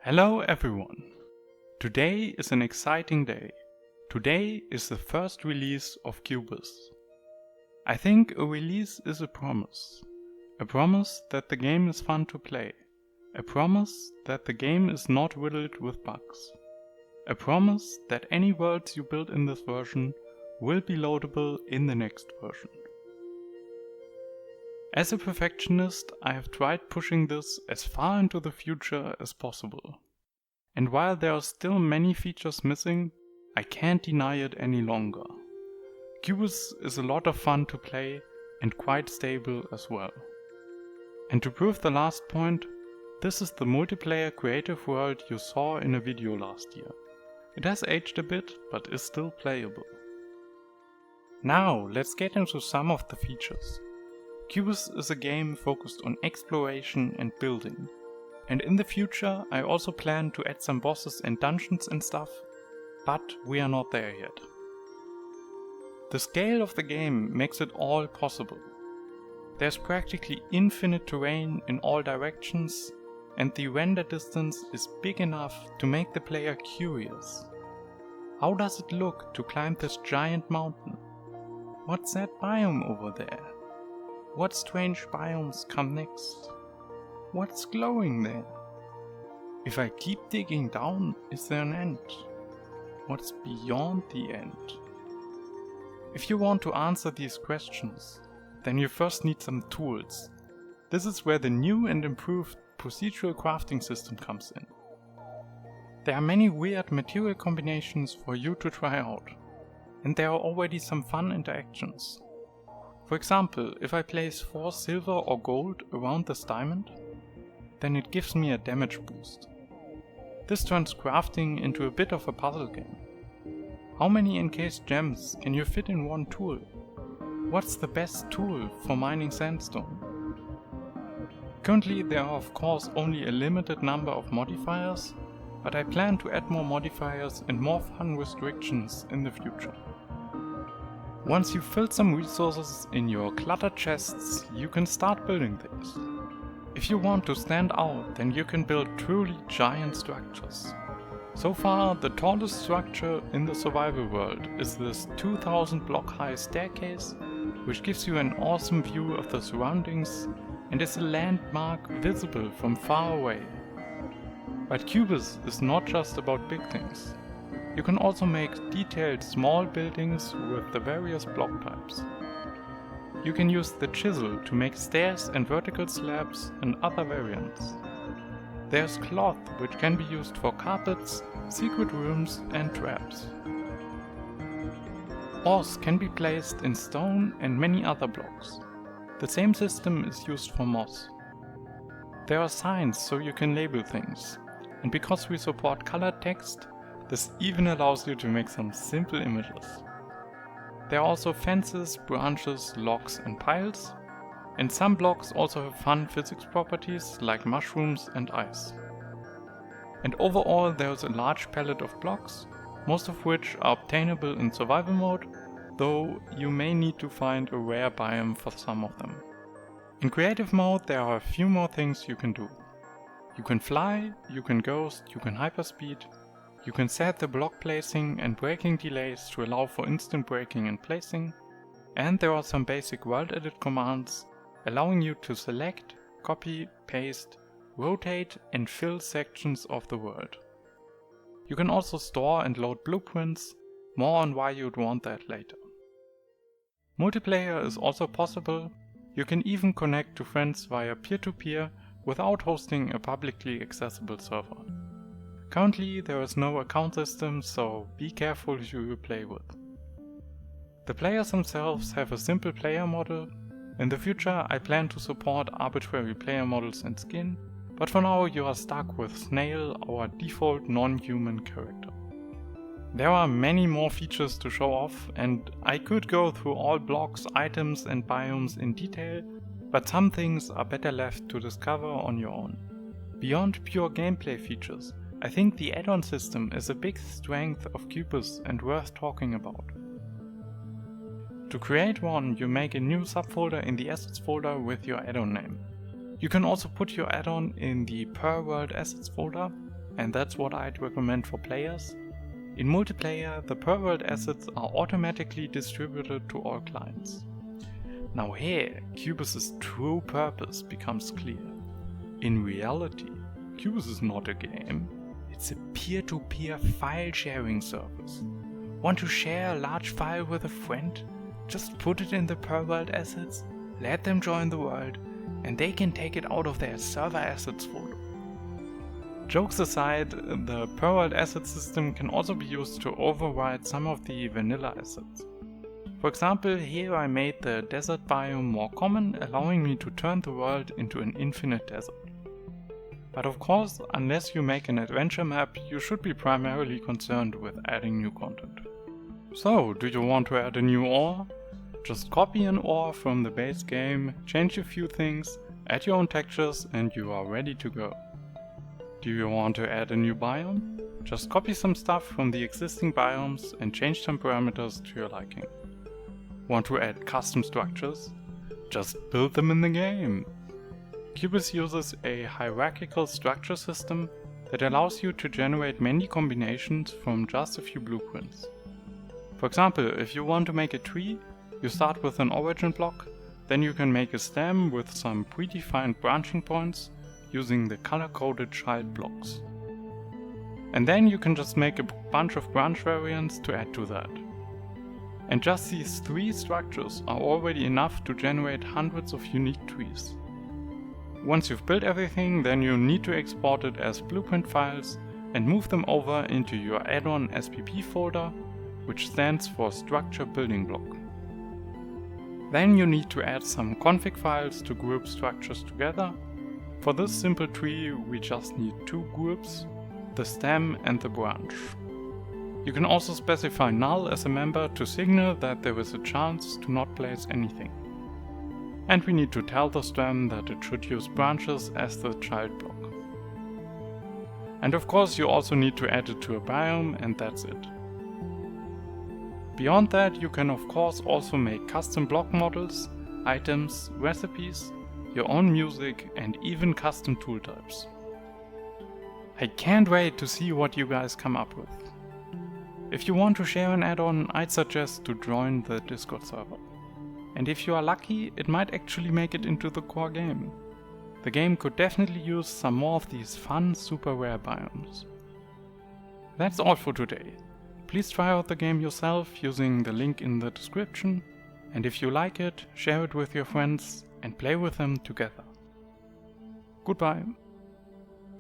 Hello everyone! Today is an exciting day. Today is the first release of Kubis. I think a release is a promise. A promise that the game is fun to play. A promise that the game is not riddled with bugs. A promise that any worlds you build in this version will be loadable in the next version. As a perfectionist, I have tried pushing this as far into the future as possible. And while there are still many features missing, I can't deny it any longer. Cubyz is a lot of fun to play and quite stable as well. And to prove the last point, this is the multiplayer creative world you saw in a video last year. It has aged a bit, but is still playable. Now let's get into some of the features. Cubyz is a game focused on exploration and building. And in the future I also plan to add some bosses and dungeons and stuff, but we are not there yet. The scale of the game makes it all possible. There's practically infinite terrain in all directions, and the render distance is big enough to make the player curious. How does it look to climb this giant mountain? What's that biome over there? What strange biomes come next? What's glowing there? If I keep digging down, is there an end? What's beyond the end? If you want to answer these questions, then you first need some tools. This is where the new and improved procedural crafting system comes in. There are many weird material combinations for you to try out, and there are already some fun interactions. For example, if I place 4 silver or gold around this diamond, then it gives me a damage boost. This turns crafting into a bit of a puzzle game. How many encased gems can you fit in one tool? What's the best tool for mining sandstone? Currently there are of course only a limited number of modifiers, but I plan to add more modifiers and more fun restrictions in the future. Once you've filled some resources in your cluttered chests, you can start building things. If you want to stand out, then you can build truly giant structures. So far, the tallest structure in the survival world is this 2000 block high staircase, which gives you an awesome view of the surroundings and is a landmark visible from far away. But Cubyz is not just about big things. You can also make detailed small buildings with the various block types. You can use the chisel to make stairs and vertical slabs and other variants. There's cloth which can be used for carpets, secret rooms and traps. Ores can be placed in stone and many other blocks. The same system is used for moss. There are signs so you can label things, and because we support colored text, this even allows you to make some simple images. There are also fences, branches, logs and piles, and some blocks also have fun physics properties like mushrooms and ice. And overall there is a large palette of blocks, most of which are obtainable in survival mode, though you may need to find a rare biome for some of them. In creative mode there are a few more things you can do. You can fly, you can ghost, you can hyperspeed. You can set the block placing and breaking delays to allow for instant breaking and placing, and there are some basic world edit commands allowing you to select, copy, paste, rotate and fill sections of the world. You can also store and load blueprints, more on why you'd want that later. Multiplayer is also possible. You can even connect to friends via peer-to-peer without hosting a publicly accessible server. Currently there is no account system, so be careful who you play with. The players themselves have a simple player model. In the future I plan to support arbitrary player models and skin, but for now you are stuck with Snail, our default non-human character. There are many more features to show off, and I could go through all blocks, items and biomes in detail, but some things are better left to discover on your own. Beyond pure gameplay features, I think the add-on system is a big strength of Kubis and worth talking about. To create one, you make a new subfolder in the assets folder with your add-on name. You can also put your add-on in the per world assets folder, and that's what I'd recommend for players. In multiplayer, the per-world assets are automatically distributed to all clients. Now here, Kubis' true purpose becomes clear. In reality, Kubis is not a game, it's a peer-to-peer file sharing service. Want to share a large file with a friend? Just put it in the per-world assets, let them join the world, and they can take it out of their server assets folder. Jokes aside, the per-world asset system can also be used to override some of the vanilla assets. For example, here I made the desert biome more common, allowing me to turn the world into an infinite desert. But of course, unless you make an adventure map, you should be primarily concerned with adding new content. So, do you want to add a new ore? Just copy an ore from the base game, change a few things, add your own textures, and you are ready to go. Do you want to add a new biome? Just copy some stuff from the existing biomes and change some parameters to your liking. Want to add custom structures? Just build them in the game. Kubis uses a hierarchical structure system that allows you to generate many combinations from just a few blueprints. For example, if you want to make a tree, you start with an origin block, then you can make a stem with some predefined branching points using the color-coded child blocks. And then you can just make a bunch of branch variants to add to that. And just these 3 structures are already enough to generate hundreds of unique trees. Once you've built everything, then you need to export it as blueprint files and move them over into your Addon SPP folder, which stands for Structure Building Block. Then you need to add some config files to group structures together. For this simple tree, we just need 2 groups, the stem and the branch. You can also specify null as a member to signal that there is a chance to not place anything. And we need to tell the stem that it should use branches as the child block. And of course you also need to add it to a biome, and that's it. Beyond that, you can of course also make custom block models, items, recipes, your own music, and even custom tool types. I can't wait to see what you guys come up with. If you want to share an add-on, I'd suggest to join the Discord server. And if you are lucky, it might actually make it into the core game. The game could definitely use some more of these fun, super rare biomes. That's all for today. Please try out the game yourself using the link in the description, and if you like it, share it with your friends and play with them together. Goodbye.